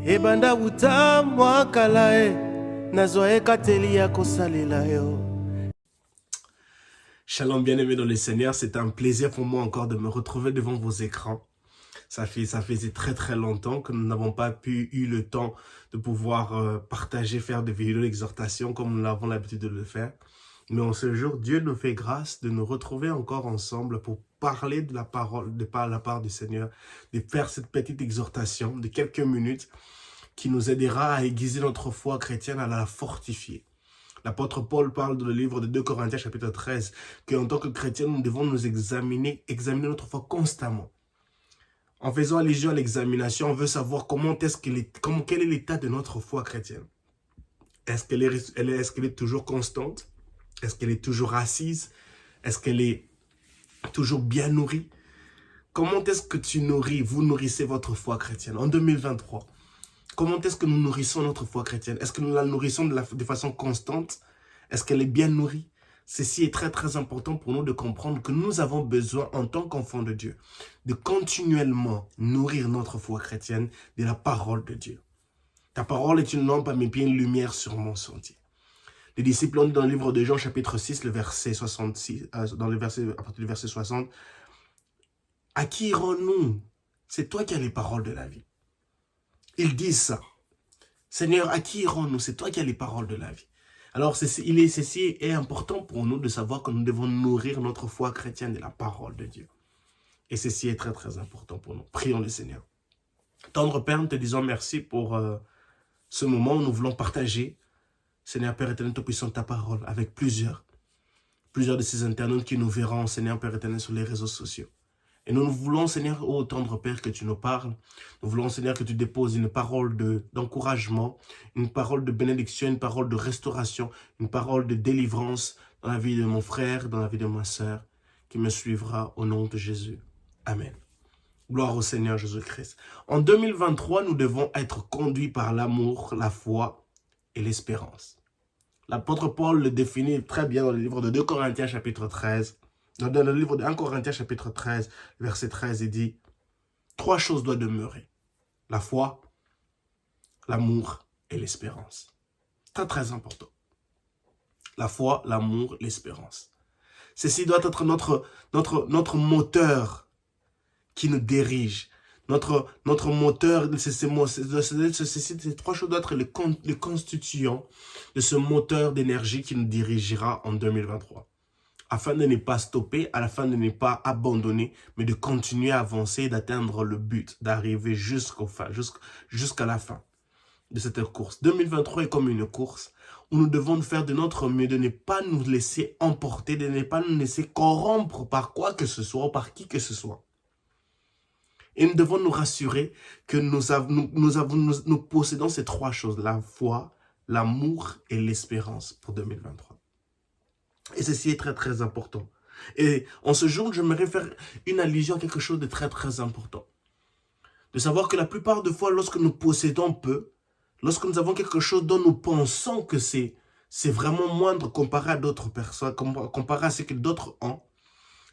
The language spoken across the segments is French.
Ebanda wuta mwakala nazwa ekateli ya kosalela yo. Shalom bien-aimés dans le Seigneur, c'est un plaisir pour moi encore de me retrouver devant vos écrans. Ça faisait très longtemps que nous n'avons pas eu le temps de pouvoir partager, faire des vidéos d'exhortation comme nous avons l'habitude de le faire. Mais en ce jour, Dieu nous fait grâce de nous retrouver encore ensemble pour parler de la parole, de par la part du Seigneur, de faire cette petite exhortation de quelques minutes qui nous aidera à aiguiser notre foi chrétienne, à la fortifier. L'apôtre Paul parle dans le livre de 2 Corinthiens chapitre 13 qu'en tant que chrétiens, nous devons nous examiner notre foi constamment. En faisant allusion à l'examination, on veut savoir quel est l'état de notre foi chrétienne. Est-ce qu'elle est toujours constante? Est-ce qu'elle est toujours assise? Est-ce qu'elle est toujours bien nourrie? Comment est-ce que vous nourrissez votre foi chrétienne en 2023? Comment est-ce que nous nourrissons notre foi chrétienne? Est-ce que nous la nourrissons de façon constante? Est-ce qu'elle est bien nourrie? Ceci est très important pour nous de comprendre que nous avons besoin, en tant qu'enfants de Dieu, de continuellement nourrir notre foi chrétienne de la parole de Dieu. Ta parole est une lampe à mes pieds, une lumière sur mon sentier. Les disciples ont dit dans le livre de Jean, chapitre 6, le verset 66, à partir du verset 60, « À qui irons-nous? C'est toi qui as les paroles de la vie. » Ils disent ça. « Seigneur, à qui irons-nous? C'est toi qui as les paroles de la vie. » Alors, ceci est important pour nous de savoir que nous devons nourrir notre foi chrétienne de la parole de Dieu. Et ceci est très important pour nous. Prions le Seigneur. Tendre Père, nous te disons merci pour ce moment où nous voulons partager, Seigneur Père éternel, Tout-Puissant, ta parole avec plusieurs de ces internautes qui nous verront, Seigneur Père éternel, sur les réseaux sociaux. Et nous voulons, Seigneur, ô tendre Père, que tu nous parles. Nous voulons, Seigneur, que tu déposes une parole d'encouragement, une parole de bénédiction, une parole de restauration, une parole de délivrance dans la vie de mon frère, dans la vie de ma sœur, qui me suivra au nom de Jésus. Amen. Gloire au Seigneur Jésus-Christ. En 2023, nous devons être conduits par l'amour, la foi et l'espérance. L'apôtre Paul le définit très bien dans le livre de 2 Corinthiens chapitre 13. Dans le livre de 1 Corinthiens chapitre 13, verset 13, il dit « 3 choses doivent demeurer, la foi, l'amour et l'espérance. » Très important. La foi, l'amour, l'espérance. Ceci doit être notre moteur qui nous dirige. Notre moteur, ces 3 choses doivent être les constituants de ce moteur d'énergie qui nous dirigera en 2023. Afin de ne pas stopper, afin de ne pas abandonner, mais de continuer à avancer et d'atteindre le but, d'arriver jusqu'à la fin de cette course. 2023 est comme une course où nous devons faire de notre mieux, de ne pas nous laisser emporter, de ne pas nous laisser corrompre par quoi que ce soit ou par qui que ce soit. Et nous devons nous rassurer que nous possédons ces 3 choses, la foi, l'amour et l'espérance pour 2023. Et ceci est très important. Et en ce jour, j'aimerais faire une allusion à quelque chose de très important. De savoir que la plupart des fois, lorsque nous possédons peu, lorsque nous avons quelque chose dont nous pensons que c'est vraiment moindre comparé à d'autres personnes, comparé à ce que d'autres ont,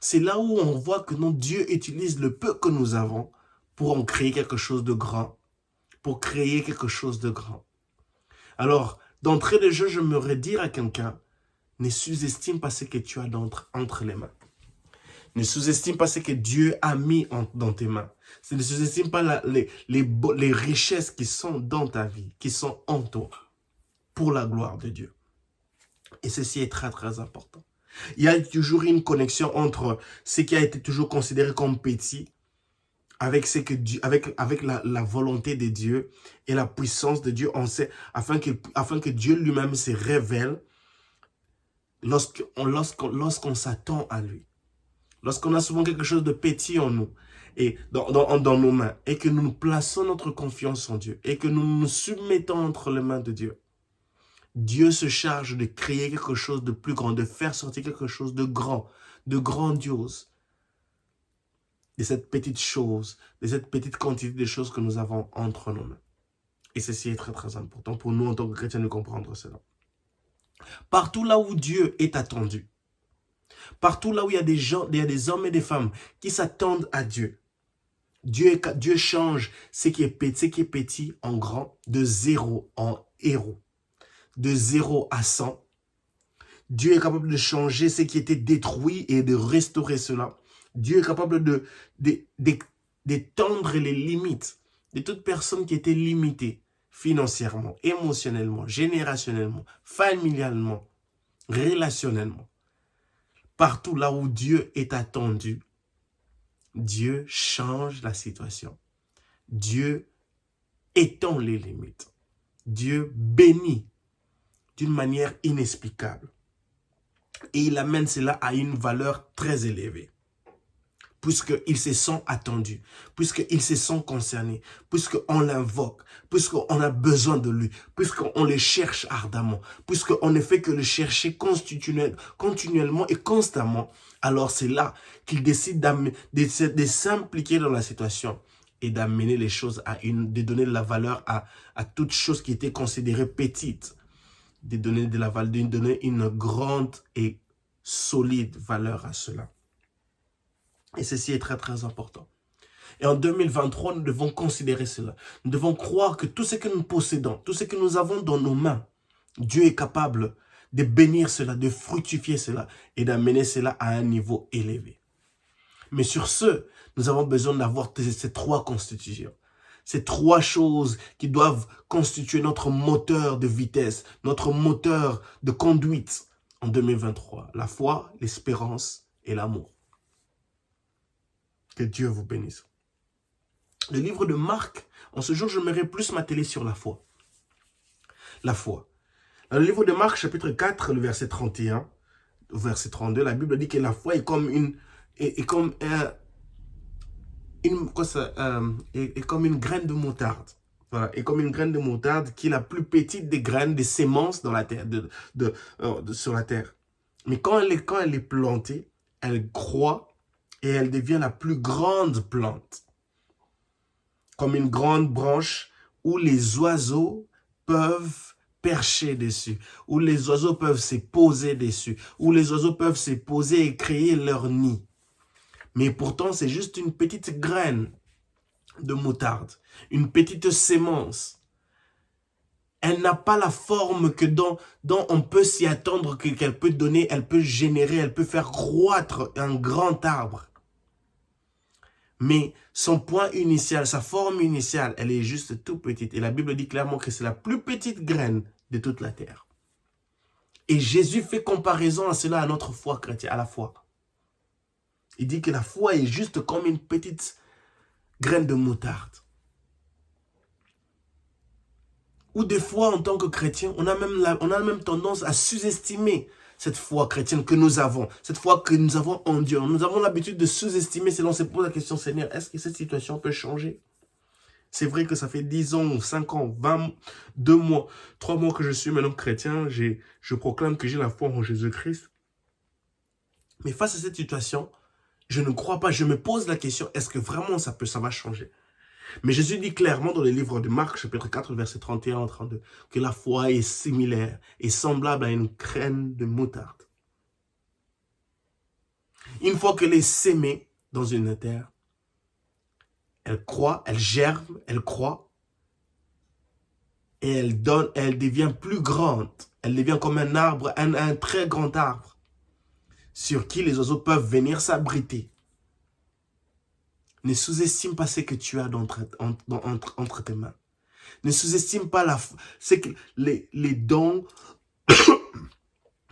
c'est là où on voit que non, Dieu utilise le peu que nous avons pour en créer quelque chose de grand. Pour créer quelque chose de grand. Alors, d'entrée de jeu, j'aimerais dire à quelqu'un, ne sous-estime pas ce que tu as entre les mains. Ne sous-estime pas ce que Dieu a mis dans tes mains. Ne sous-estime pas les richesses qui sont dans ta vie, qui sont en toi, pour la gloire de Dieu. Et ceci est très important. Il y a toujours une connexion entre ce qui a été toujours considéré comme petit, avec la volonté de Dieu et la puissance de Dieu, afin que Dieu lui-même se révèle lorsqu'on s'attend à lui. Lorsqu'on a souvent quelque chose de petit en nous et dans nos mains et que nous plaçons notre confiance en Dieu et que nous nous soumettons entre les mains de Dieu, Dieu se charge de créer quelque chose de plus grand, de faire sortir quelque chose de grand, de grandiose, de cette petite chose, de cette petite quantité de choses que nous avons entre nos mains. Et ceci est très important pour nous en tant que chrétiens de comprendre cela. Partout là où Dieu est attendu, partout là où il y a des gens, il y a des hommes et des femmes qui s'attendent à Dieu, Dieu change ce qui est petit en grand, de 0 en héros, de 0 à 100. Dieu est capable de changer ce qui était détruit et de restaurer cela. Dieu est capable d'étendre les limites de toute personne qui était limitée financièrement, émotionnellement, générationnellement, familialement, relationnellement. Partout là où Dieu est attendu, Dieu change la situation. Dieu étend les limites. Dieu bénit d'une manière inexplicable. Et il amène cela à une valeur très élevée. Puisqu'il se sent attendu, puisqu'il se sent concerné, puisqu'on l'invoque, puisqu'on a besoin de lui, puisqu'on le cherche ardemment, puisqu'on ne fait que le chercher continuellement et constamment, alors c'est là qu'il décide de s'impliquer dans la situation et d'amener les choses de donner de la valeur à toute chose qui était considérée petite, de donner de la valeur, de donner une grande et solide valeur à cela. Et ceci est très très important. Et en 2023, nous devons considérer cela. Nous devons croire que tout ce que nous possédons, tout ce que nous avons dans nos mains, Dieu est capable de bénir cela, de fructifier cela et d'amener cela à un niveau élevé. Mais sur ce, nous avons besoin d'avoir ces 3 constitutions. Ces 3 choses qui doivent constituer notre moteur de vitesse, notre moteur de conduite en 2023. La foi, l'espérance et l'amour. Que Dieu vous bénisse. Le livre de Marc, en ce jour, j'aimerais plus m'atteler sur la foi. La foi. Dans le livre de Marc, chapitre 4, le verset 31, au verset 32, la Bible dit que la foi est comme une graine de moutarde. Voilà, et comme une graine de moutarde qui est la plus petite des graines, des semences dans la terre, sur la terre. Mais quand elle est plantée, elle croît et elle devient la plus grande plante. Comme une grande branche où les oiseaux peuvent percher dessus, où les oiseaux peuvent se poser dessus, où les oiseaux peuvent se poser et créer leur nid. Mais pourtant, c'est juste une petite graine de moutarde, une petite sémence. Elle n'a pas la forme que dont on peut s'y attendre qu'elle peut donner, elle peut générer, elle peut faire croître un grand arbre. Mais son point initial, sa forme initiale, elle est juste tout petite. Et la Bible dit clairement que c'est la plus petite graine de toute la terre. Et Jésus fait comparaison à cela à notre foi chrétienne, à la foi. Il dit que la foi est juste comme une petite graine de moutarde. Ou des fois, en tant que chrétien, on a même tendance à sous-estimer cette foi chrétienne que nous avons, cette foi que nous avons en Dieu. Nous avons l'habitude de sous-estimer, c'est là on se pose la question, Seigneur, est-ce que cette situation peut changer? C'est vrai que ça fait 10 ans, 5 ans, 22 mois, 3 mois que je suis maintenant chrétien, je proclame que j'ai la foi en Jésus-Christ. Mais face à cette situation, je ne crois pas, je me pose la question, est-ce que vraiment ça va changer? Mais Jésus dit clairement dans le livre de Marc, chapitre 4, verset 31 à 32, que la foi est similaire et semblable à une graine de moutarde. Une fois qu'elle est sémée dans une terre, elle croît, elle germe, elle croît, et elle devient plus grande. Elle devient comme un arbre, un très grand arbre, sur qui les oiseaux peuvent venir s'abriter. Ne sous-estime pas ce que tu as entre tes mains. Ne sous-estime pas les dons,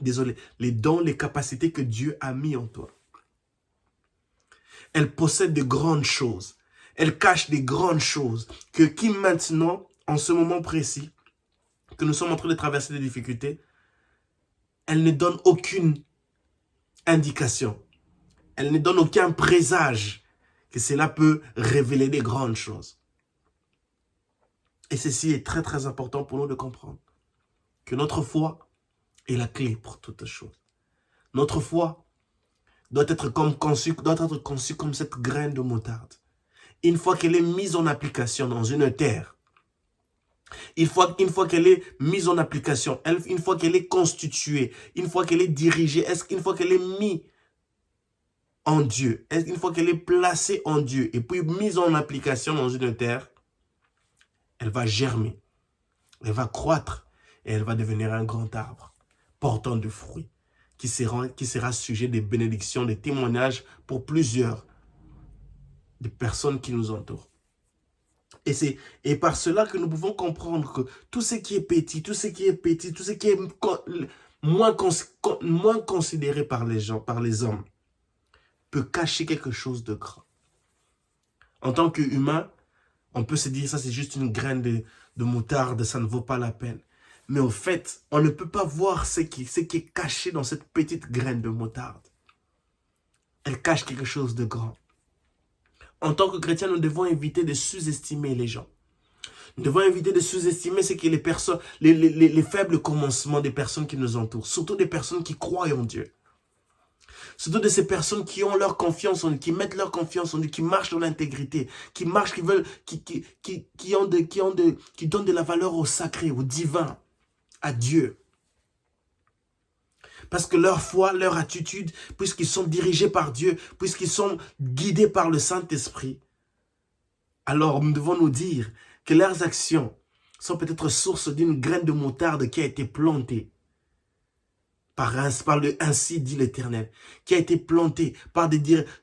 les dons, les capacités que Dieu a mis en toi. Elle possède de grandes choses. Elle cache des grandes choses qui maintenant, en ce moment précis, que nous sommes en train de traverser des difficultés, elle ne donne aucune indication. Elle ne donne aucun présage que cela peut révéler des grandes choses. Et ceci est très très important pour nous de comprendre. Que notre foi est la clé pour toutes choses. Notre foi doit être conçue comme cette graine de moutarde. Une fois qu'elle est mise en application dans une terre, une fois qu'elle est mise en application, une fois qu'elle est constituée, une fois qu'elle est dirigée, une fois qu'elle est mise en Dieu, une fois qu'elle est placée en Dieu et puis mise en application dans une terre, elle va germer, elle va croître et elle va devenir un grand arbre portant de fruits qui sera sujet des bénédictions, des témoignages pour plusieurs des personnes qui nous entourent. Et par cela que nous pouvons comprendre que tout ce qui est petit, tout ce qui est moins considéré par les gens, par les hommes, peut cacher quelque chose de grand. En tant qu'humain, on peut se dire ça c'est juste une graine de moutarde, ça ne vaut pas la peine. Mais au fait, on ne peut pas voir ce qui est caché dans cette petite graine de moutarde. Elle cache quelque chose de grand. En tant que chrétiens, nous devons éviter de sous-estimer les gens. Nous devons éviter de sous-estimer ce qui est les faibles commencements des personnes qui nous entourent. Surtout des personnes qui croient en Dieu. Surtout de ces personnes qui ont leur confiance en Dieu, qui mettent leur confiance en Dieu, qui marchent dans l'intégrité, qui marchent, qui donnent de la valeur au sacré, au divin, à Dieu. Parce que leur foi, leur attitude, puisqu'ils sont dirigés par Dieu, puisqu'ils sont guidés par le Saint-Esprit, alors nous devons nous dire que leurs actions sont peut-être source d'une graine de moutarde qui a été plantée ainsi dit l'Éternel, qui a été plantée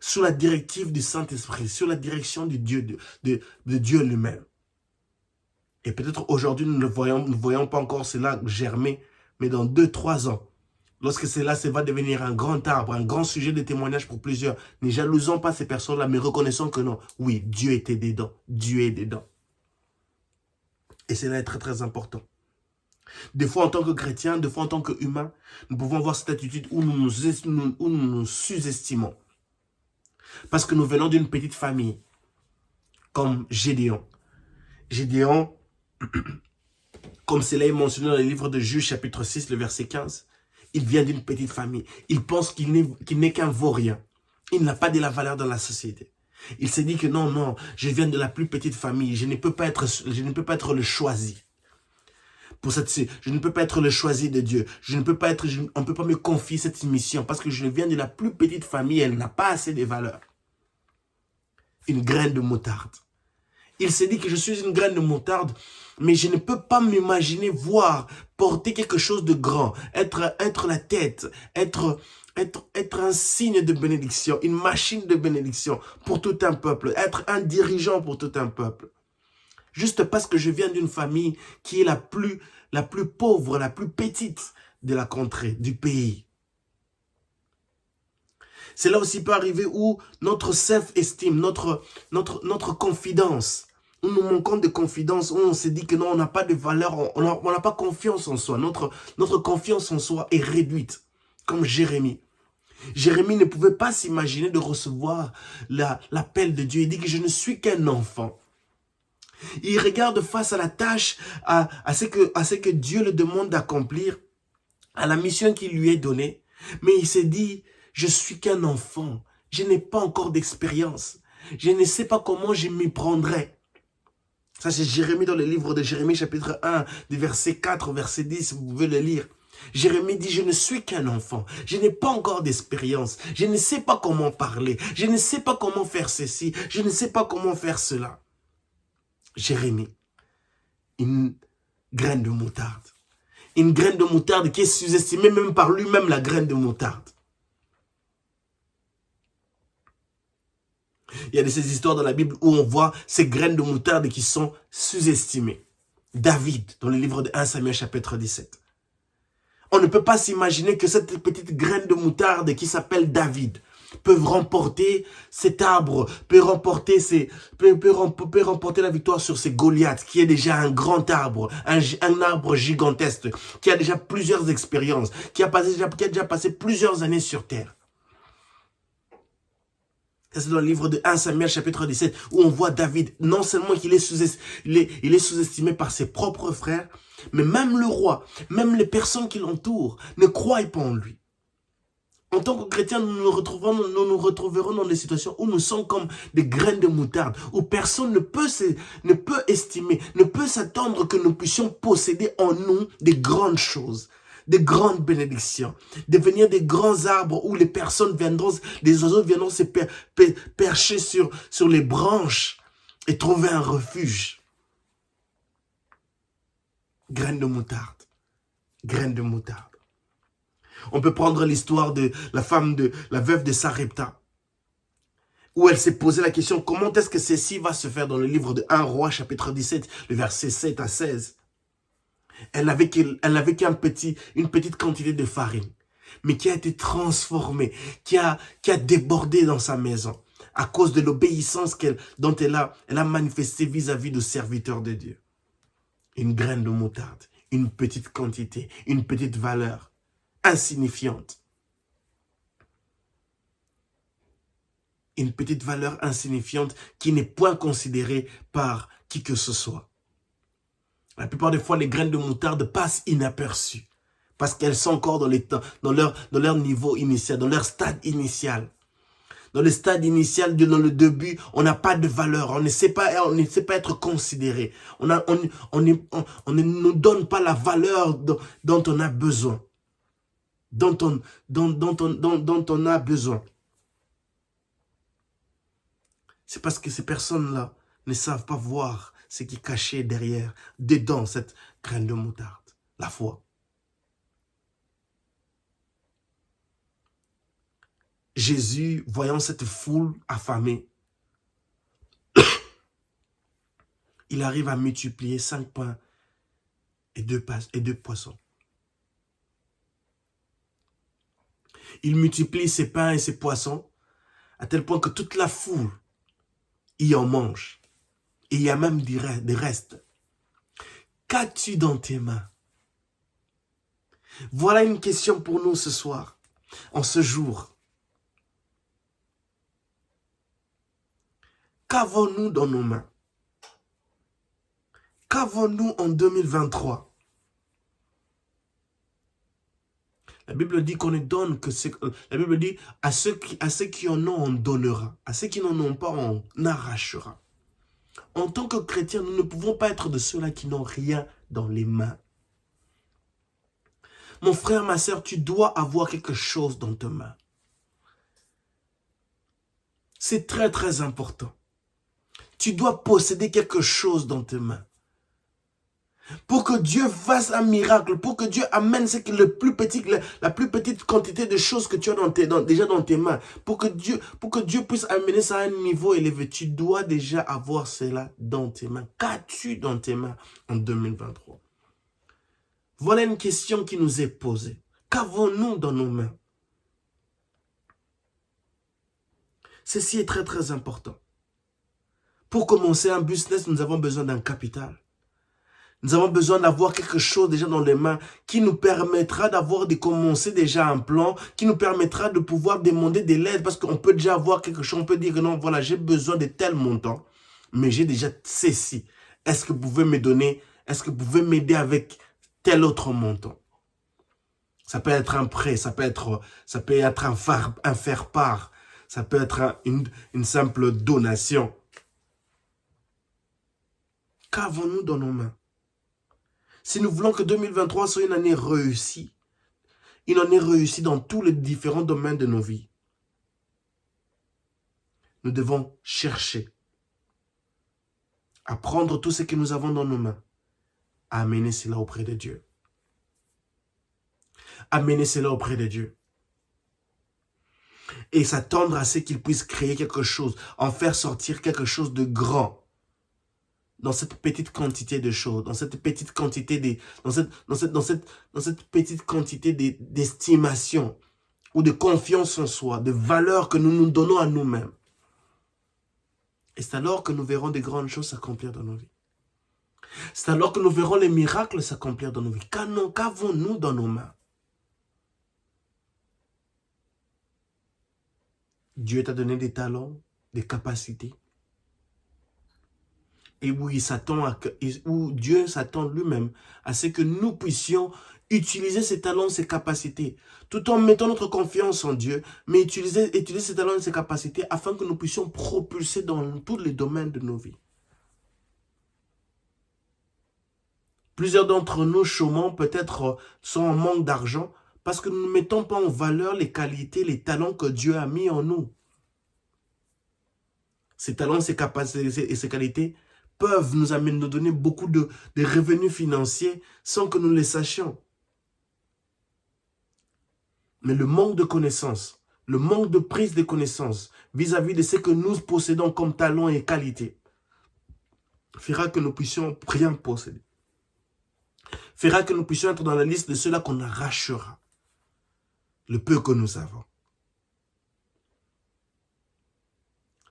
sous la directive du Saint-Esprit, sous la direction de Dieu lui-même. Et peut-être aujourd'hui nous ne voyons pas encore cela germer, mais dans 2-3 ans, lorsque cela va devenir un grand arbre, un grand sujet de témoignage pour plusieurs, ne jalousons pas ces personnes-là, mais reconnaissons que non, oui, Dieu était dedans, Dieu est dedans. Et cela est très très important. Des fois en tant que chrétiens, des fois en tant qu'humains, nous pouvons avoir cette attitude où nous nous sous-estimons. Parce que nous venons d'une petite famille, comme Gédéon. Gédéon, comme cela est mentionné dans le livre de Juges, chapitre 6, le verset 15, il vient d'une petite famille. Il pense qu'il n'est qu'un vaurien. Il n'a pas de la valeur dans la société. Il s'est dit que non, je viens de la plus petite famille. Je ne peux pas être le choisi. Je ne peux pas être le choisi de Dieu. On ne peut pas me confier cette mission parce que je viens de la plus petite famille. Elle n'a pas assez de valeur. Une graine de moutarde. Il s'est dit que je suis une graine de moutarde, mais je ne peux pas m'imaginer porter quelque chose de grand, être la tête, être un signe de bénédiction, une machine de bénédiction pour tout un peuple, être un dirigeant pour tout un peuple. Juste parce que je viens d'une famille qui est la plus pauvre, la plus petite de la contrée, du pays. Cela aussi peut arriver où notre self-esteem, notre confidence, où nous manquons de confiance, où on se dit que non, on n'a pas de valeur, on n'a pas confiance en soi. Notre confiance en soi est réduite, comme Jérémie. Jérémie ne pouvait pas s'imaginer de recevoir l'appel de Dieu. Il dit que je ne suis qu'un enfant. Il regarde face à la tâche, à ce que Dieu le demande d'accomplir, à la mission qui lui est donnée. Mais il s'est dit, je suis qu'un enfant, je n'ai pas encore d'expérience, je ne sais pas comment je m'y prendrai. Ça c'est Jérémie dans le livre de Jérémie chapitre 1, du verset 4 au verset 10, vous pouvez le lire. Jérémie dit, je ne suis qu'un enfant, je n'ai pas encore d'expérience, je ne sais pas comment parler, je ne sais pas comment faire ceci, je ne sais pas comment faire cela. Jérémie, une graine de moutarde. Une graine de moutarde qui est sous-estimée même par lui-même, la graine de moutarde. Il y a de ces histoires dans la Bible où on voit ces graines de moutarde qui sont sous-estimées. David, dans le livre de 1 Samuel chapitre 17. On ne peut pas s'imaginer que cette petite graine de moutarde qui s'appelle David peut remporter cet arbre, peut remporter la victoire sur ces Goliath, qui est déjà un grand arbre, un arbre gigantesque, qui a déjà plusieurs expériences, qui a déjà passé plusieurs années sur terre. C'est dans le livre de 1 Samuel chapitre 17 où on voit David, non seulement qu'il est sous-estimé par ses propres frères, mais même le roi, même les personnes qui l'entourent ne croient pas en lui. En tant que chrétiens, nous nous retrouverons dans des situations où nous sommes comme des graines de moutarde, où personne ne peut estimer, ne peut s'attendre que nous puissions posséder en nous des grandes choses, de grandes bénédictions, devenir des grands arbres où les personnes viendront, les oiseaux viendront se percher sur les branches et trouver un refuge. Graines de moutarde. Graines de moutarde. On peut prendre l'histoire de la veuve de Sarepta, où elle s'est posé la question, comment est-ce que ceci va se faire dans le livre de 1 Roi, chapitre 17, le verset 7 à 16. Elle n'avait qu'une petite quantité de farine, mais qui a été transformée, qui a débordé dans sa maison, à cause de l'obéissance dont elle a manifesté vis-à-vis du serviteur de Dieu. Une graine de moutarde, une petite quantité, une petite valeur, insignifiante. Une petite valeur insignifiante qui n'est point considérée par qui que ce soit. La plupart des fois, les graines de moutarde passent inaperçues parce qu'elles sont encore dans leur niveau initial, dans leur stade initial. Dans le stade initial, dans le début, on n'a pas de valeur, on ne sait pas être considéré. On ne nous donne pas la valeur dont on a besoin. Dont on a besoin. C'est parce que ces personnes-là ne savent pas voir ce qui est caché dedans cette graine de moutarde, la foi. Jésus, voyant cette foule affamée, il arrive à multiplier 5 pains et 2 poissons. Il multiplie ces pains et ces poissons à tel point que toute la foule y en mange. Et il y a même des restes. Qu'as-tu dans tes mains? Voilà une question pour nous ce soir, en ce jour. Qu'avons-nous dans nos mains? Qu'avons-nous en 2023? La Bible dit qu'on ne donne que ce que... La Bible dit à ceux qui en ont, on donnera. À ceux qui n'en ont pas, on arrachera. En tant que chrétiens, nous ne pouvons pas être de ceux-là qui n'ont rien dans les mains. Mon frère, ma sœur, tu dois avoir quelque chose dans tes mains. C'est très, très important. Tu dois posséder quelque chose dans tes mains. Pour que Dieu fasse un miracle, pour que Dieu amène la plus petite quantité de choses que tu as déjà dans tes mains, pour que Dieu puisse amener ça à un niveau élevé, tu dois déjà avoir cela dans tes mains. Qu'as-tu dans tes mains en 2023? Voilà une question qui nous est posée. Qu'avons-nous dans nos mains? Ceci est très très important. Pour commencer un business, nous avons besoin d'un capital. Nous avons besoin d'avoir quelque chose déjà dans les mains qui nous permettra de commencer déjà un plan, qui nous permettra de pouvoir demander de l'aide parce qu'on peut déjà avoir quelque chose. On peut dire que non, voilà, j'ai besoin de tel montant, mais j'ai déjà ceci. Est-ce que vous pouvez me donner, est-ce que vous pouvez m'aider avec tel autre montant? Ça peut être un prêt, ça peut être un faire-part, ça peut être une simple donation. Qu'avons-nous dans nos mains? Si nous voulons que 2023 soit une année réussie dans tous les différents domaines de nos vies, nous devons chercher à prendre tout ce que nous avons dans nos mains, à amener cela auprès de Dieu. Amener cela auprès de Dieu. Et s'attendre à ce qu'il puisse créer quelque chose, en faire sortir quelque chose de grand. Dans cette petite quantité de choses, dans cette petite quantité d'estimation ou de confiance en soi, de valeur que nous nous donnons à nous-mêmes. Et c'est alors que nous verrons des grandes choses s'accomplir dans nos vies. C'est alors que nous verrons les miracles s'accomplir dans nos vies. Qu'avons-nous dans nos mains? Dieu t'a donné des talents, des capacités. Et où Dieu s'attend lui-même à ce que nous puissions utiliser ces talents, ces capacités, tout en mettant notre confiance en Dieu, mais utiliser ces talents et ces capacités afin que nous puissions propulser dans tous les domaines de nos vies. Plusieurs d'entre nous, chômants, peut-être sont en manque d'argent parce que nous ne mettons pas en valeur les qualités, les talents que Dieu a mis en nous. Ces talents, ces capacités et ces qualités peuvent nous donner beaucoup de revenus financiers sans que nous les sachions. Mais le manque de connaissances, le manque de prise de connaissances vis-à-vis de ce que nous possédons comme talents et qualités fera que nous puissions rien posséder. Fera que nous puissions être dans la liste de ceux-là qu'on arrachera. Le peu que nous avons.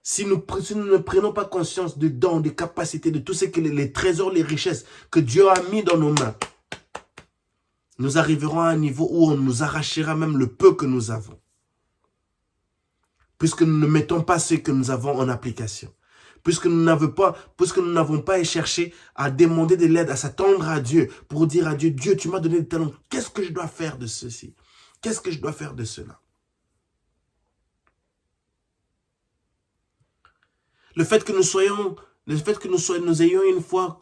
Si nous ne prenons pas conscience des dons, des capacités, de tout ce que les trésors, les richesses que Dieu a mis dans nos mains, nous arriverons à un niveau où on nous arrachera même le peu que nous avons. Puisque nous ne mettons pas ce que nous avons en application. Puisque nous n'avons pas cherché à demander de l'aide, à s'attendre à Dieu, pour dire à Dieu, Dieu, tu m'as donné des talents, qu'est-ce que je dois faire de ceci? Qu'est-ce que je dois faire de cela? Le fait que nous ayons une foi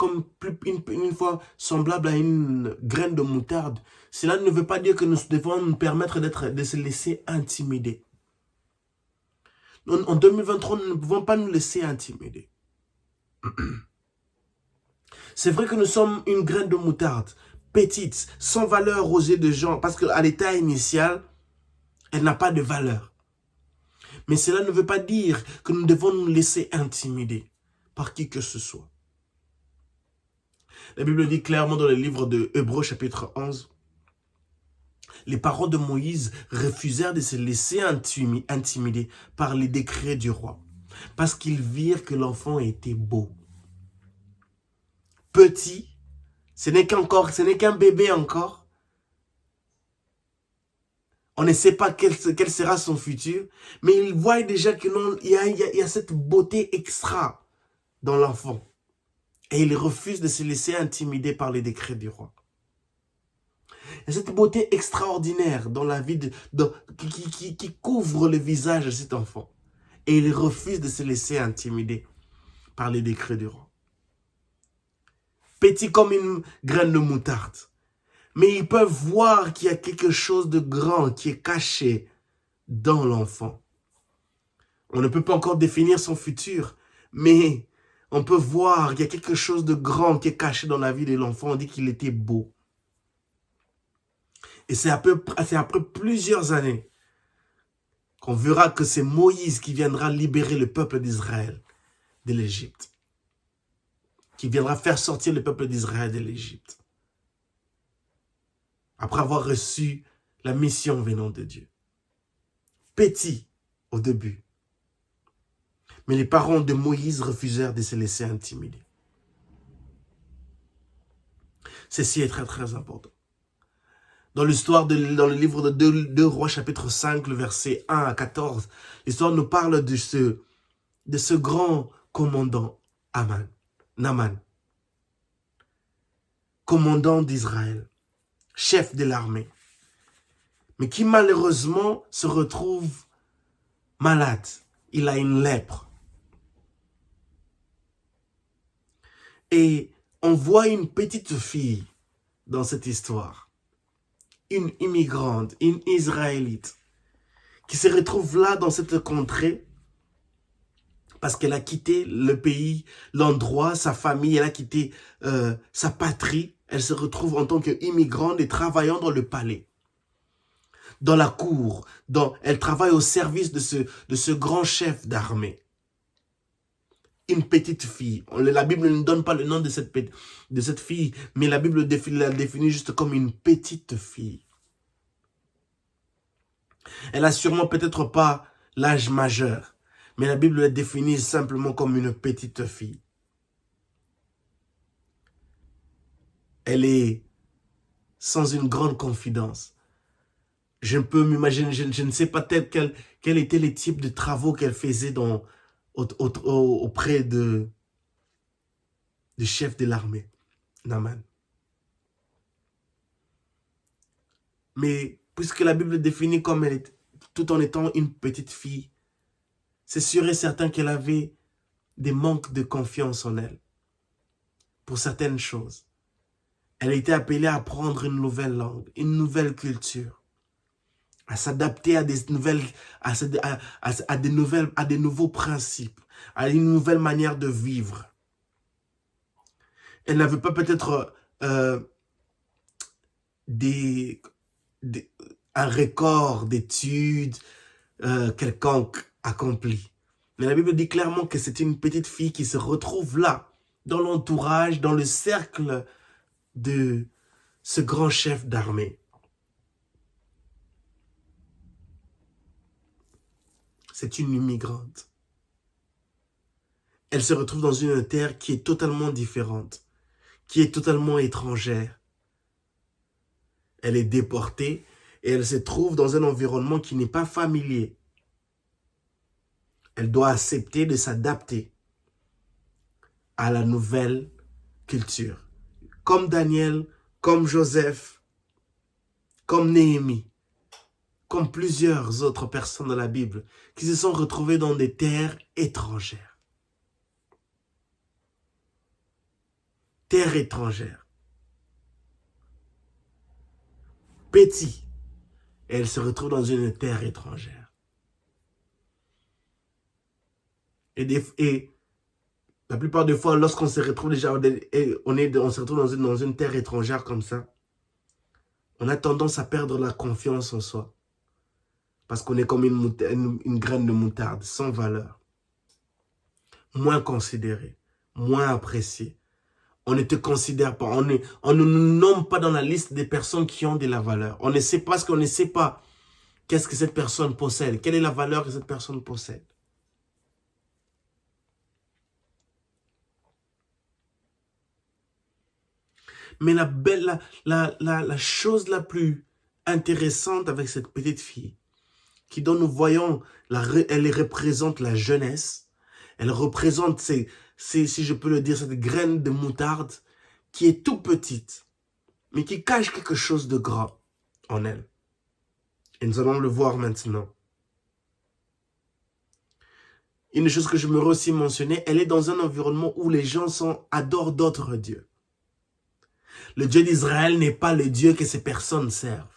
une foi semblable à une graine de moutarde, cela ne veut pas dire que nous devons nous permettre de se laisser intimider. En 2023, nous ne pouvons pas nous laisser intimider. C'est vrai que nous sommes une graine de moutarde, petite, sans valeur aux yeux des gens, parce qu'à l'état initial, elle n'a pas de valeur. Mais cela ne veut pas dire que nous devons nous laisser intimider par qui que ce soit. La Bible dit clairement dans le livre de Hébreux chapitre 11, les parents de Moïse refusèrent de se laisser intimider par les décrets du roi, parce qu'ils virent que l'enfant était beau. Petit, ce n'est qu'un bébé encore. On ne sait pas quel sera son futur, mais ils voient déjà que non, il y a cette beauté extra dans l'enfant. Et ils refusent de se laisser intimider par les décrets du roi. Il y a cette beauté extraordinaire dans la vie qui couvre le visage de cet enfant. Et ils refusent de se laisser intimider par les décrets du roi. Petit comme une graine de moutarde. Mais ils peuvent voir qu'il y a quelque chose de grand qui est caché dans l'enfant. On ne peut pas encore définir son futur, mais on peut voir qu'il y a quelque chose de grand qui est caché dans la vie de l'enfant. On dit qu'il était beau. Et c'est après plusieurs années qu'on verra que c'est Moïse qui viendra libérer le peuple d'Israël de l'Égypte. Qui viendra faire sortir le peuple d'Israël de l'Égypte. Après avoir reçu la mission venant de Dieu. Petit au début. Mais les parents de Moïse refusèrent de se laisser intimider. Ceci est très très important. Dans le livre de 2 Rois chapitre 5, le verset 1 à 14, l'histoire nous parle de ce grand commandant Naaman, commandant d'Israël, chef de l'armée, mais qui malheureusement se retrouve malade. Il a une lèpre. Et on voit une petite fille dans cette histoire, une immigrante, une Israélite, qui se retrouve là dans cette contrée parce qu'elle a quitté le pays, l'endroit, sa famille, elle a quitté sa patrie. Elle se retrouve en tant qu'immigrante et travaillant dans le palais, dans la cour. Elle travaille au service de ce grand chef d'armée. Une petite fille. La Bible ne donne pas le nom de cette fille, mais la Bible la définit juste comme une petite fille. Elle a sûrement peut-être pas l'âge majeur, mais la Bible la définit simplement comme une petite fille. Elle est sans une grande confidence. Je peux m'imaginer, je ne sais pas peut-être quel était les types de travaux qu'elle faisait auprès du chef de l'armée, Naaman. Mais puisque la Bible définit comme elle est, tout en étant une petite fille, c'est sûr et certain qu'elle avait des manques de confiance en elle pour certaines choses. Elle a été appelée à apprendre une nouvelle langue, une nouvelle culture, à s'adapter à des nouvelles, à des nouveaux principes, à une nouvelle manière de vivre. Elle n'avait pas peut-être un record d'études quelconque accompli. Mais la Bible dit clairement que c'est une petite fille qui se retrouve là, dans l'entourage, dans le cercle de ce grand chef d'armée. C'est une immigrante. Elle se retrouve dans une terre qui est totalement différente, qui est totalement étrangère. Elle est déportée et elle se trouve dans un environnement qui n'est pas familier. Elle doit accepter de s'adapter à la nouvelle culture. Comme Daniel, comme Joseph, comme Néhémie, comme plusieurs autres personnes de la Bible qui se sont retrouvées dans des terres étrangères. Terre étrangère. Petit. Et elle se retrouve dans une terre étrangère. Et la plupart des fois, lorsqu'on se retrouve déjà, on se retrouve dans une terre étrangère comme ça, on a tendance à perdre la confiance en soi. Parce qu'on est comme une graine de moutarde, sans valeur. Moins considéré, moins apprécié. On ne te considère pas, on ne nous nomme pas dans la liste des personnes qui ont de la valeur. On ne sait pas parce qu'on ne sait pas qu'est-ce que cette personne possède, quelle est la valeur que cette personne possède. Mais la chose la plus intéressante avec cette petite fille, dont nous voyons, elle représente la jeunesse, elle représente, si je peux le dire, cette graine de moutarde qui est tout petite, mais qui cache quelque chose de grand en elle. Et nous allons le voir maintenant. Une chose que je me aussi mentionner, elle est dans un environnement où les gens adorent d'autres dieux. Le Dieu d'Israël n'est pas le Dieu que ces personnes servent.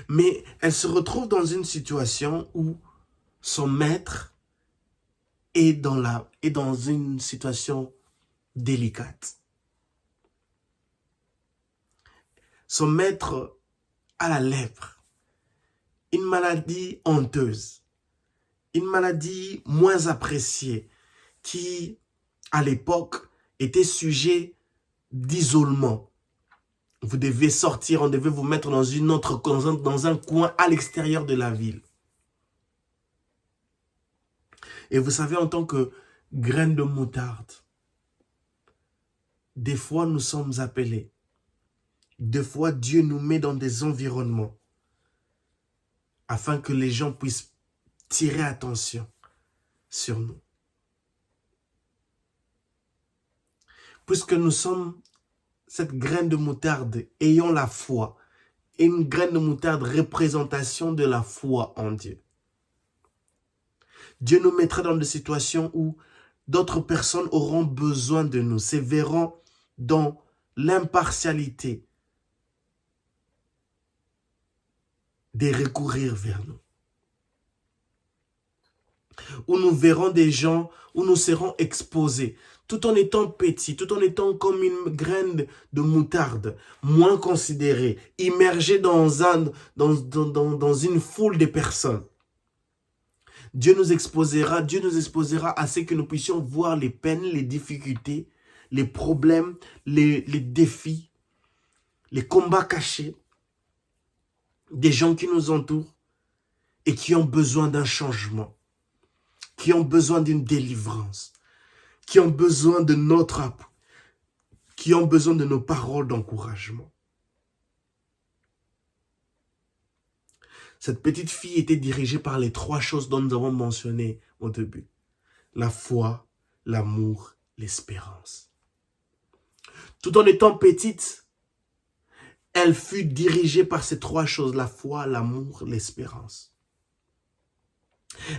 Mais elle se retrouve dans une situation où son maître est dans une situation délicate. Son maître a la lèpre, une maladie honteuse, une maladie moins appréciée qui, à l'époque, était sujet d'isolement. Vous devez sortir, on devait vous mettre dans un coin à l'extérieur de la ville. Et vous savez, en tant que graine de moutarde, des fois nous sommes appelés. Des fois, Dieu nous met dans des environnements afin que les gens puissent tirer attention sur nous. Puisque nous sommes cette graine de moutarde, ayant la foi, et une graine de moutarde, représentation de la foi en Dieu. Dieu nous mettra dans des situations où d'autres personnes auront besoin de nous, se verront dans l'impartialité de recourir vers nous. Où nous verrons des gens, où nous serons exposés, tout en étant petits, tout en étant comme une graine de moutarde, moins considérée, immergée dans une foule de personnes. Dieu nous exposera à ce que nous puissions voir les peines, les difficultés, les problèmes, les défis, les combats cachés des gens qui nous entourent et qui ont besoin d'un changement, qui ont besoin d'une délivrance, qui ont besoin de notre appui, qui ont besoin de nos paroles d'encouragement. Cette petite fille était dirigée par les 3 choses dont nous avons mentionné au début. La foi, l'amour, l'espérance. Tout en étant petite, elle fut dirigée par ces 3 choses, la foi, l'amour, l'espérance.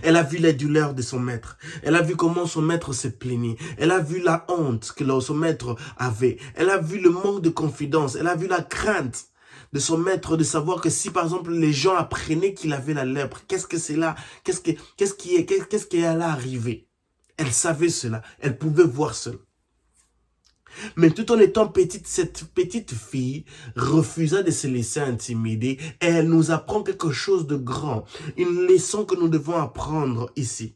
Elle a vu la douleur de son maître. Elle a vu comment son maître se plaignait. Elle a vu la honte que son maître avait. Elle a vu le manque de confidence. Elle a vu la crainte de son maître de savoir que si par exemple les gens apprenaient qu'il avait la lèpre, qu'est-ce que c'est là? Qu'est-ce qui allait arriver? Elle savait cela. Elle pouvait voir cela. Mais tout en étant petite, cette petite fille refusa de se laisser intimider et elle nous apprend quelque chose de grand, une leçon que nous devons apprendre ici.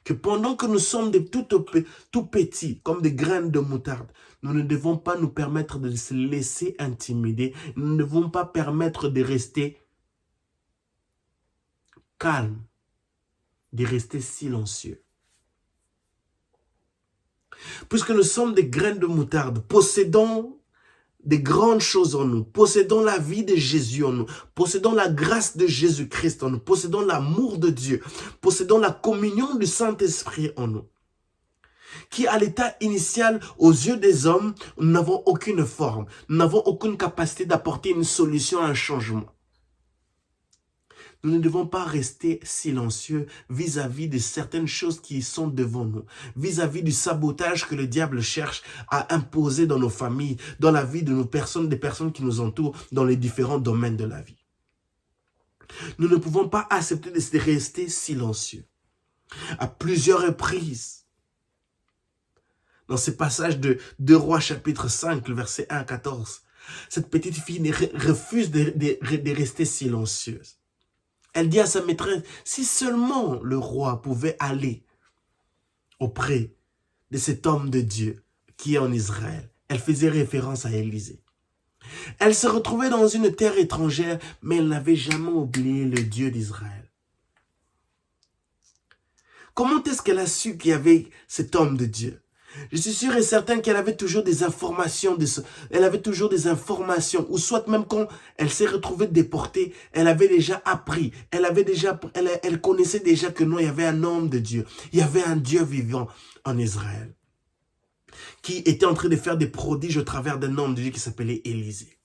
Que pendant que nous sommes tout petits, comme des graines de moutarde, nous ne devons pas nous permettre de se laisser intimider, nous ne devons pas permettre de rester calmes, de rester silencieux. Puisque nous sommes des graines de moutarde, possédons des grandes choses en nous, possédons la vie de Jésus en nous, possédons la grâce de Jésus-Christ en nous, possédons l'amour de Dieu, possédons la communion du Saint-Esprit en nous. Qui à l'état initial, aux yeux des hommes, nous n'avons aucune forme, nous n'avons aucune capacité d'apporter une solution à un changement. Nous ne devons pas rester silencieux vis-à-vis de certaines choses qui sont devant nous, vis-à-vis du sabotage que le diable cherche à imposer dans nos familles, dans la vie de nos personnes, des personnes qui nous entourent, dans les différents domaines de la vie. Nous ne pouvons pas accepter de rester silencieux. À plusieurs reprises, dans ce passage de 2 Rois chapitre 5, le verset 1 à 14, cette petite fille refuse de rester silencieuse. Elle dit à sa maîtresse, si seulement le roi pouvait aller auprès de cet homme de Dieu qui est en Israël. Elle faisait référence à Élisée. Elle se retrouvait dans une terre étrangère, mais elle n'avait jamais oublié le Dieu d'Israël. Comment est-ce qu'elle a su qu'il y avait cet homme de Dieu? Je suis sûr et certain qu'elle avait toujours des informations, ou soit même quand elle s'est retrouvée déportée, elle avait déjà appris, elle connaissait déjà que non, il y avait un homme de Dieu, il y avait un Dieu vivant en Israël, qui était en train de faire des prodiges au travers d'un homme de Dieu qui s'appelait Élisée.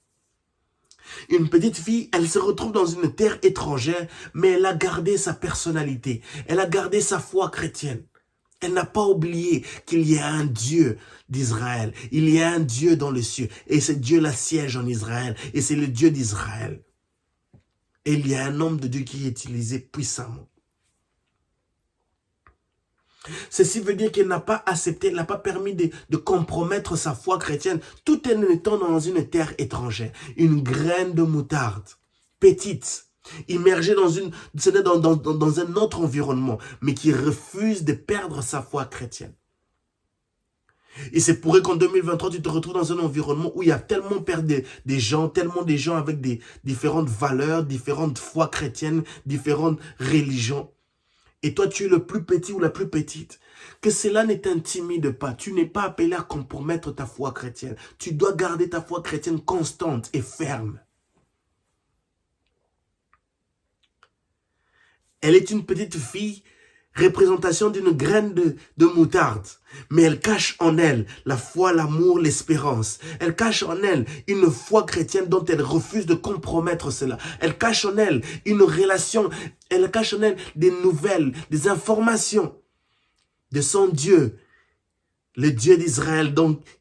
Une petite fille, elle se retrouve dans une terre étrangère, mais elle a gardé sa personnalité, elle a gardé sa foi chrétienne. Elle n'a pas oublié qu'il y a un Dieu d'Israël. Il y a un Dieu dans les cieux. Et ce Dieu-là siège en Israël. Et c'est le Dieu d'Israël. Et il y a un homme de Dieu qui est utilisé puissamment. Ceci veut dire qu'elle n'a pas accepté, elle n'a pas permis de compromettre sa foi chrétienne tout en étant dans une terre étrangère. Une graine de moutarde, petite, immergé dans un autre environnement, mais qui refuse de perdre sa foi chrétienne. Et c'est pour eux qu'en 2023, tu te retrouves dans un environnement où il y a tellement des gens avec des différentes valeurs, différentes foi chrétiennes, différentes religions. Et toi, tu es le plus petit ou la plus petite. Que cela ne t'intimide pas. Tu n'es pas appelé à compromettre ta foi chrétienne. Tu dois garder ta foi chrétienne constante et ferme. Elle est une petite fille, représentation d'une graine de moutarde. Mais elle cache en elle la foi, l'amour, l'espérance. Elle cache en elle une foi chrétienne dont elle refuse de compromettre cela. Elle cache en elle une relation, elle cache en elle des nouvelles, des informations de son Dieu. Le Dieu d'Israël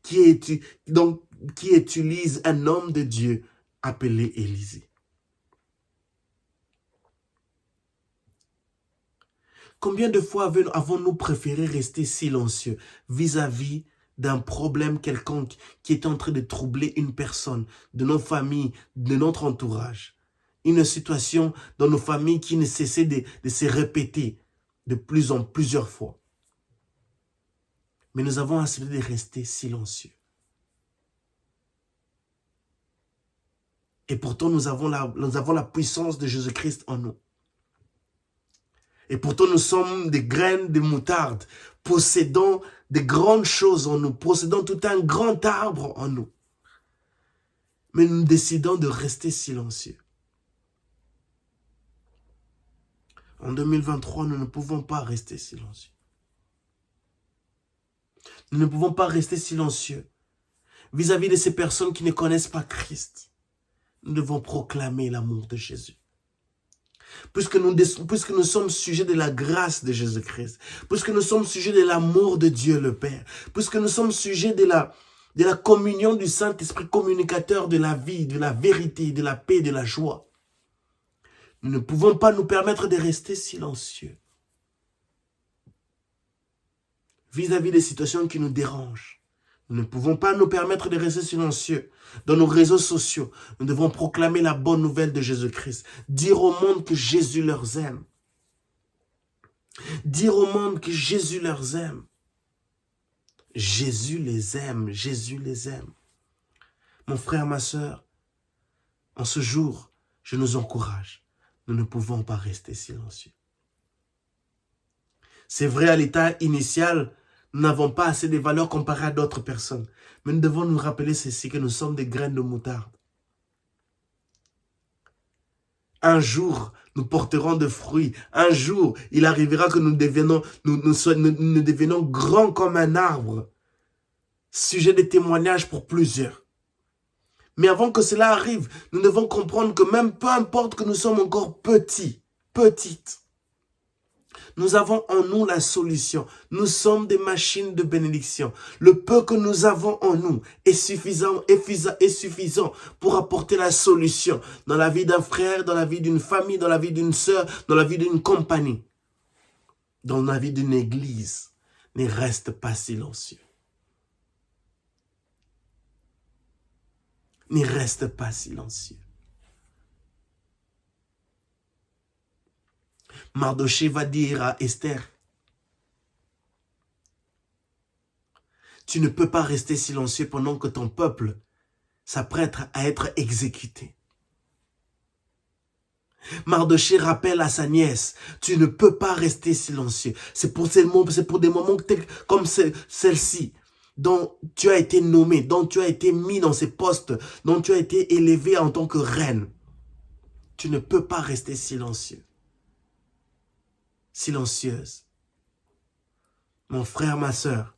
qui utilise un homme de Dieu appelé Élisée. Combien de fois avons-nous préféré rester silencieux vis-à-vis d'un problème quelconque qui est en train de troubler une personne, de nos familles, de notre entourage? Une situation dans nos familles qui ne cessait de se répéter de plus en plusieurs fois. Mais nous avons accepté de rester silencieux. Et pourtant, nous avons la puissance de Jésus-Christ en nous. Et pourtant, nous sommes des graines de moutarde, possédant des grandes choses en nous, possédant tout un grand arbre en nous. Mais nous décidons de rester silencieux. En 2023, nous ne pouvons pas rester silencieux. Nous ne pouvons pas rester silencieux vis-à-vis de ces personnes qui ne connaissent pas Christ. Nous devons proclamer l'amour de Jésus. puisque nous sommes sujets de la grâce de Jésus-Christ, puisque nous sommes sujets de l'amour de Dieu le Père, puisque nous sommes sujets de la communion du Saint-Esprit, communicateur de la vie, de la vérité, de la paix, de la joie. Nous ne pouvons pas nous permettre de rester silencieux vis-à-vis des situations qui nous dérangent. Nous ne pouvons pas nous permettre de rester silencieux. Dans nos réseaux sociaux, nous devons proclamer la bonne nouvelle de Jésus-Christ. Dire au monde que Jésus leur aime. Dire au monde que Jésus leur aime. Jésus les aime. Jésus les aime. Mon frère, ma sœur, en ce jour, je nous encourage. Nous ne pouvons pas rester silencieux. C'est vrai, à l'état initial, nous n'avons pas assez de valeur comparée à d'autres personnes. Mais nous devons nous rappeler ceci, que nous sommes des graines de moutarde. Un jour, nous porterons de fruits. Un jour, il arrivera que nous devenons grands comme un arbre. Sujet de témoignage pour plusieurs. Mais avant que cela arrive, nous devons comprendre que même peu importe que nous sommes encore petits, petites, nous avons en nous la solution. Nous sommes des machines de bénédiction. Le peu que nous avons en nous est suffisant pour apporter la solution dans la vie d'un frère, dans la vie d'une famille, dans la vie d'une sœur, dans la vie d'une compagnie, dans la vie d'une église. Ne reste pas silencieux. Ne reste pas silencieux. Mardoché va dire à Esther, tu ne peux pas rester silencieux pendant que ton peuple s'apprête à être exécuté. Mardoché rappelle à sa nièce, tu ne peux pas rester silencieux. C'est pour des moments comme celle-ci, dont tu as été nommé, dont tu as été mis dans ces postes, dont tu as été élevé en tant que reine. Tu ne peux pas rester silencieux. Silencieuse. Mon frère, ma sœur,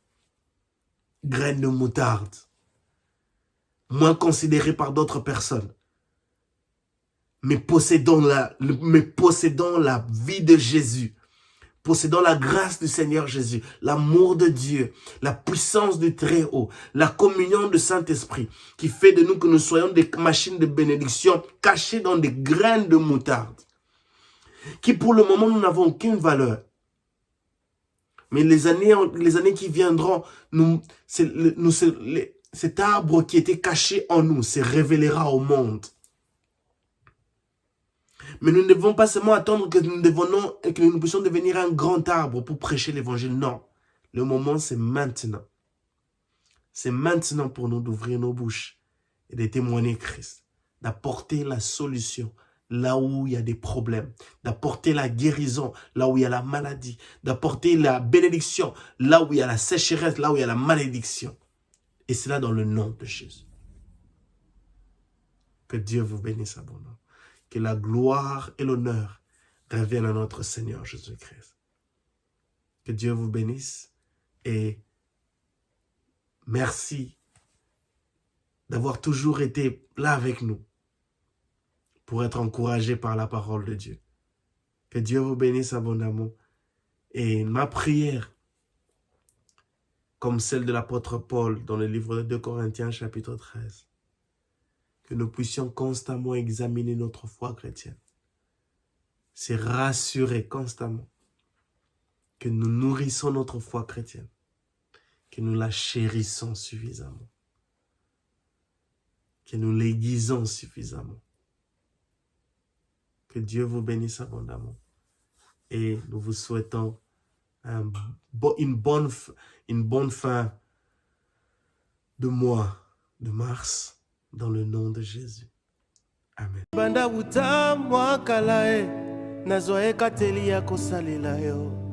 graine de moutarde, moins considérée par d'autres personnes, mais possédant la vie de Jésus, possédant la grâce du Seigneur Jésus, l'amour de Dieu, la puissance du Très-Haut, la communion du Saint-Esprit, qui fait de nous que nous soyons des machines de bénédiction cachées dans des graines de moutarde, qui pour le moment nous n'avons aucune valeur. Mais les années qui viendront, cet arbre qui était caché en nous se révélera au monde. Mais nous ne devons pas seulement attendre que nous puissions devenir un grand arbre pour prêcher l'évangile. Non, le moment c'est maintenant. C'est maintenant pour nous d'ouvrir nos bouches et de témoigner Christ, d'apporter la solution là où il y a des problèmes, d'apporter la guérison là où il y a la maladie, d'apporter la bénédiction là où il y a la sécheresse, là où il y a la malédiction. Et cela dans le nom de Jésus. Que Dieu vous bénisse abondamment. Que la gloire et l'honneur reviennent à notre Seigneur Jésus-Christ. Que Dieu vous bénisse et merci d'avoir toujours été là avec nous pour être encouragé par la parole de Dieu. Que Dieu vous bénisse abondamment. Et ma prière, comme celle de l'apôtre Paul dans le livre de 2 Corinthiens chapitre 13, que nous puissions constamment examiner notre foi chrétienne, c'est rassurer constamment que nous nourrissons notre foi chrétienne, que nous la chérissons suffisamment, que nous l'aiguisons suffisamment. Que Dieu vous bénisse abondamment. Et nous vous souhaitons une bonne fin de mois de mars dans le nom de Jésus. Amen. Banda uta mwakala nazwa ekateli ya kosalela yo.